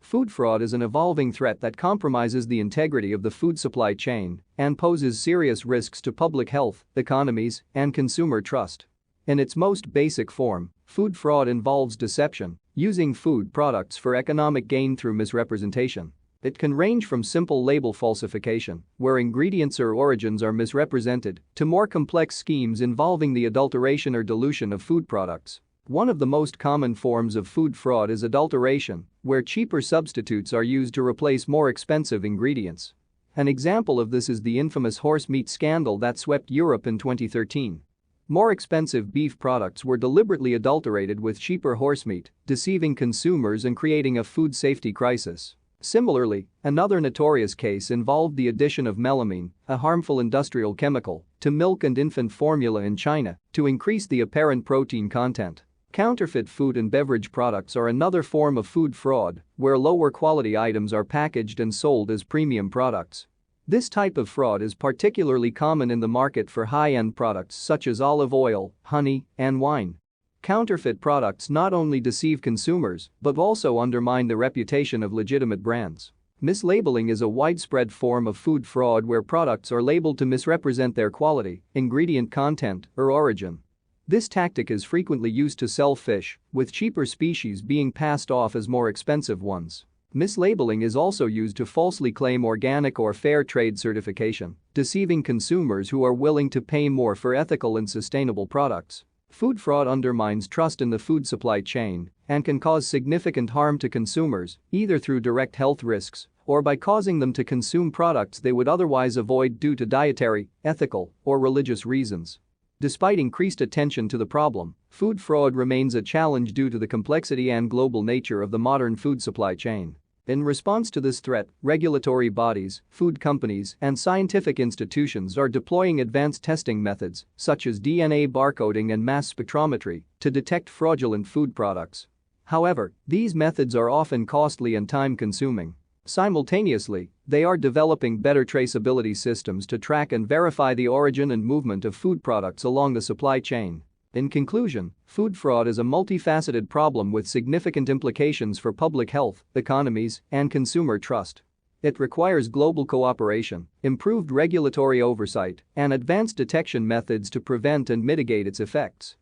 Food fraud is an evolving threat that compromises the integrity of the food supply chain and poses serious risks to public health, economies, and consumer trust. In its most basic form, food fraud involves deception, using food products for economic gain through misrepresentation. It can range from simple label falsification, where ingredients or origins are misrepresented, to more complex schemes involving the adulteration or dilution of food products. One of the most common forms of food fraud is adulteration, where cheaper substitutes are used to replace more expensive ingredients. An example of this is the infamous horse meat scandal that swept Europe in 2013. More expensive beef products were deliberately adulterated with cheaper horse meat, deceiving consumers and creating a food safety crisis. Similarly, another notorious case involved the addition of melamine, a harmful industrial chemical, to milk and infant formula in China to increase the apparent protein content. Counterfeit food and beverage products are another form of food fraud, where lower quality items are packaged and sold as premium products. This type of fraud is particularly common in the market for high-end products such as olive oil, honey, and wine. Counterfeit products not only deceive consumers but also undermine the reputation of legitimate brands. Mislabeling is a widespread form of food fraud where products are labeled to misrepresent their quality, ingredient content, or origin. This tactic is frequently used to sell fish, with cheaper species being passed off as more expensive ones. Mislabeling is also used to falsely claim organic or fair trade certification, deceiving consumers who are willing to pay more for ethical and sustainable products. Food fraud undermines trust in the food supply chain and can cause significant harm to consumers, either through direct health risks or by causing them to consume products they would otherwise avoid due to dietary, ethical, or religious reasons. Despite increased attention to the problem, food fraud remains a challenge due to the complexity and global nature of the modern food supply chain. In response to this threat, regulatory bodies, food companies, and scientific institutions are deploying advanced testing methods, such as DNA barcoding and mass spectrometry, to detect fraudulent food products. However, these methods are often costly and time-consuming. Simultaneously, they are developing better traceability systems to track and verify the origin and movement of food products along the supply chain. In conclusion, food fraud is a multifaceted problem with significant implications for public health, economies, and consumer trust. It requires global cooperation, improved regulatory oversight, and advanced detection methods to prevent and mitigate its effects.